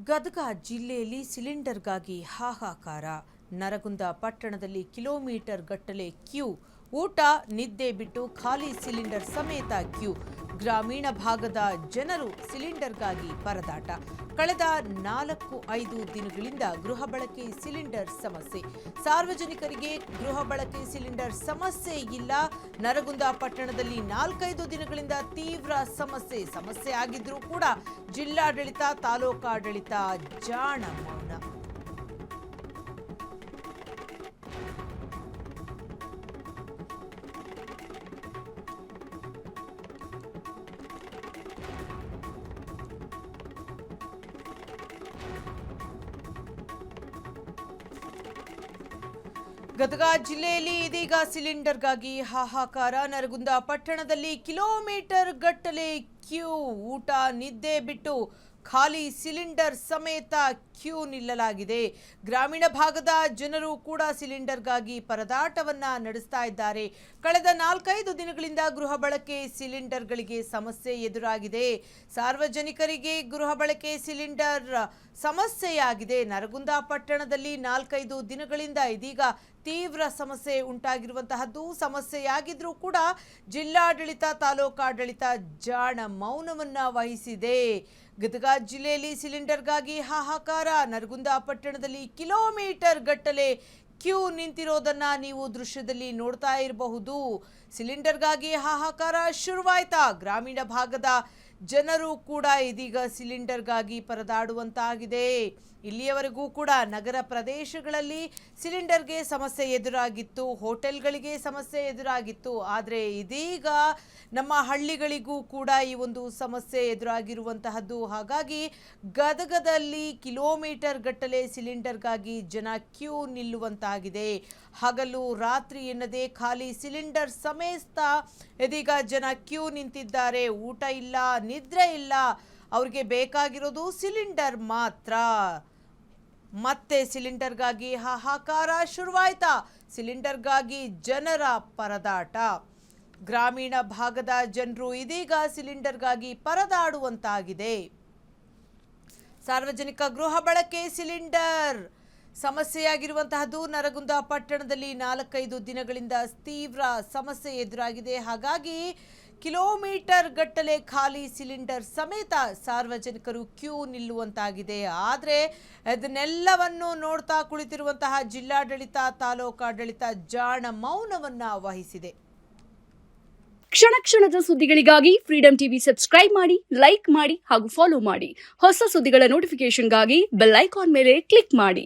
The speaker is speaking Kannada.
ಗದಗ ಜಿಲ್ಲೆಯಲ್ಲಿ ಸಿಲಿಂಡರ್ಗಾಗಿ ಹಾಹಾಕಾರ. ನರಗುಂದ ಪಟ್ಟಣದಲ್ಲಿ ಕಿಲೋಮೀಟರ್ ಗಟ್ಟಲೆ ಕ್ಯೂ. ಊಟ ನಿದ್ದೆ ಬಿಟ್ಟು ಖಾಲಿ ಸಿಲಿಂಡರ್ ಸಮೇತ ಕ್ಯೂ. ಗ್ರಾಮೀಣ ಭಾಗದ ಜನರು ಸಿಲಿಂಡರ್ಗಾಗಿ ಪರದಾಟ. ಕಳೆದ 4-5 ದಿನಗಳಿಂದ ಗೃಹ ಬಳಕೆ ಸಿಲಿಂಡರ್ ಸಮಸ್ಯೆ. ಸಾರ್ವಜನಿಕರಿಗೆ ಗೃಹ ಬಳಕೆ ಸಿಲಿಂಡರ್ ಸಮಸ್ಯೆ ಇಲ್ಲ. ನರಗುಂದ ಪಟ್ಟಣದಲ್ಲಿ 4-5 ದಿನಗಳಿಂದ ತೀವ್ರ ಸಮಸ್ಯೆ ಆಗಿದ್ರೂ ಕೂಡ ಜಿಲ್ಲಾಡಳಿತ ತಾಲೂಕಾಡಳಿತ ಜಾಣ ಮೌನ. ಗದಗ ಜಿಲ್ಲೆಯಲ್ಲಿ ಇದೀಗ ಸಿಲಿಂಡರ್ಗಾಗಿ ಹಾಹಾಕಾರ. ನರಗುಂದ ಪಟ್ಟಣದಲ್ಲಿ ಕಿಲೋಮೀಟರ್ ಗಟ್ಟಲೆ ಕ್ಯೂ. ಊಟ ನಿದ್ದೆ ಬಿಟ್ಟು ಖಾಲಿ ಸಿಲಿಂಡರ್ ಸಮೇತ ಕ್ಯೂ ನಿಲ್ಲಲಾಗಿದೆ. ಗ್ರಾಮೀಣ ಭಾಗದ ಜನರು ಕೂಡ ಸಿಲಿಂಡರ್ಗಾಗಿ ಪರದಾಟವನ್ನ ನಡೆಸ್ತಾ ಇದ್ದಾರೆ. ಕಳೆದ 4-5 ದಿನಗಳಿಂದ ಗೃಹ ಬಳಕೆ ಸಿಲಿಂಡರ್ಗಳಿಗೆ ಸಮಸ್ಯೆ ಎದುರಾಗಿದೆ. ಸಾರ್ವಜನಿಕರಿಗೆ ಗೃಹ ಬಳಕೆ ಸಿಲಿಂಡರ್ ಸಮಸ್ಯೆಯಾಗಿದೆ. ನರಗುಂದ ಪಟ್ಟಣದಲ್ಲಿ 4-5 ದಿನಗಳಿಂದ ಇದೀಗ ತೀವ್ರ ಸಮಸ್ಯೆ ಉಂಟಾಗಿರುವಂತಹದ್ದು. ಸಮಸ್ಯೆಯಾಗಿದ್ರೂ ಕೂಡ ಜಿಲ್ಲಾಡಳಿತ ತಾಲೂಕಾಡಳಿತ ಜಾಣ ಮೌನವನ್ನ ವಹಿಸಿದೆ. ಗದಗ ಜಿಲ್ಲೆಯಲ್ಲಿ ಸಿಲಿಂಡರ್ಗಾಗಿ ಹಾಹಾಕಾರ. ನರಗುಂದ ಪಟ್ಟಣದಲ್ಲಿ ಕಿಲೋಮೀಟರ್ ಗಟ್ಟಲೆ ಕ್ಯೂ ನಿಂತಿರೋದನ್ನ ನೀವು ದೃಶ್ಯದಲ್ಲಿ ನೋಡ್ತಾ ಇರಬಹುದು. ಸಿಲಿಂಡರ್ಗಾಗಿ ಹಾಹಾಕಾರ ಶುರುವಾಯ್ತಾ? ಗ್ರಾಮೀಣ ಭಾಗದ ಜನರು ಕೂಡ ಇದೀಗ ಸಿಲಿಂಡರ್ಗಾಗಿ ಪರದಾಡುವಂತಾಗಿದೆ. ಇಲ್ಲಿಯವರೆಗೂ ಕೂಡ ನಗರ ಪ್ರದೇಶಗಳಲ್ಲಿ ಸಿಲಿಂಡರ್ಗೆ ಸಮಸ್ಯೆ ಎದುರಾಗಿತ್ತು, ಹೋಟೆಲ್ಗಳಿಗೆ ಸಮಸ್ಯೆ ಎದುರಾಗಿತ್ತು. ಆದರೆ ಇದೀಗ ನಮ್ಮ ಹಳ್ಳಿಗಳಿಗೂ ಕೂಡ ಈ ಒಂದು ಸಮಸ್ಯೆ ಎದುರಾಗಿರುವಂತಹದ್ದು. ಹಾಗಾಗಿ ಗದಗದಲ್ಲಿ ಕಿಲೋಮೀಟರ್ ಗಟ್ಟಲೆ ಸಿಲಿಂಡರ್ಗಾಗಿ ಜನ ಕ್ಯೂ ನಿಲ್ಲುವಂತಾಗಿದೆ. ಹಗಲು ರಾತ್ರಿ ಎನ್ನದೇ ಖಾಲಿ ಸಿಲಿಂಡರ್ ಸಮೇತ ಇದೀಗ ಜನ ಕ್ಯೂ ನಿಂತಿದ್ದಾರೆ. ಊಟ ಇಲ್ಲ, ನಿದ್ರೆ ಇಲ್ಲ, ಅವ್ರಿಗೆ ಬೇಕಾಗಿರೋದು ಸಿಲಿಂಡರ್ ಮಾತ್ರ. ಮತ್ತೆ ಸಿಲಿಂಡರ್ಗಾಗಿ ಹಾಹಾಕಾರ ಶುರುವಾಯ್ತಾ? ಸಿಲಿಂಡರ್ಗಾಗಿ ಜನರ ಪರದಾಟ. ಗ್ರಾಮೀಣ ಭಾಗದ ಜನರು ಇದೀಗ ಸಿಲಿಂಡರ್ಗಾಗಿ ಪರದಾಡುವಂತಾಗಿದೆ. ಸಾರ್ವಜನಿಕ ಗೃಹ ಬಳಕೆ ಸಿಲಿಂಡರ್ ಸಮಸ್ಯೆಯಾಗಿರುವಂತಹದ್ದು. ನರಗುಂದ ಪಟ್ಟಣದಲ್ಲಿ 4-5 ದಿನಗಳಿಂದ ತೀವ್ರ ಸಮಸ್ಯೆ ಎದುರಾಗಿದೆ. ಹಾಗಾಗಿ ಕಿಲೋಮೀಟರ್ ಗಟ್ಟಲೆ ಖಾಲಿ ಸಿಲಿಂಡರ್ ಸಮೇತ ಸಾರ್ವಜನಿಕರು ಕ್ಯೂ ನಿಲ್ಲುವಂತಾಗಿದೆ. ಆದರೆ ಇದನ್ನೆಲ್ಲವನ್ನು ನೋಡ್ತಾ ಕುಳಿತಿರುವಂತಹ ಜಿಲ್ಲಾಡಳಿತ ತಾಲೂಕಾಡಳಿತ ಜಾಣ ಮೌನವನ್ನ ವಹಿಸಿದೆ. ಕ್ಷಣ ಕ್ಷಣದ ಸುದ್ದಿಗಳಿಗಾಗಿ ಫ್ರೀಡಂ ಟಿವಿ ಸಬ್ಸ್ಕ್ರೈಬ್ ಮಾಡಿ, ಲೈಕ್ ಮಾಡಿ ಹಾಗೂ ಫಾಲೋ ಮಾಡಿ. ಹೊಸ ಸುದ್ದಿಗಳ ನೋಟಿಫಿಕೇಶನ್ಗಾಗಿ ಬೆಲ್ ಐಕಾನ್ ಮೇಲೆ ಕ್ಲಿಕ್ ಮಾಡಿ.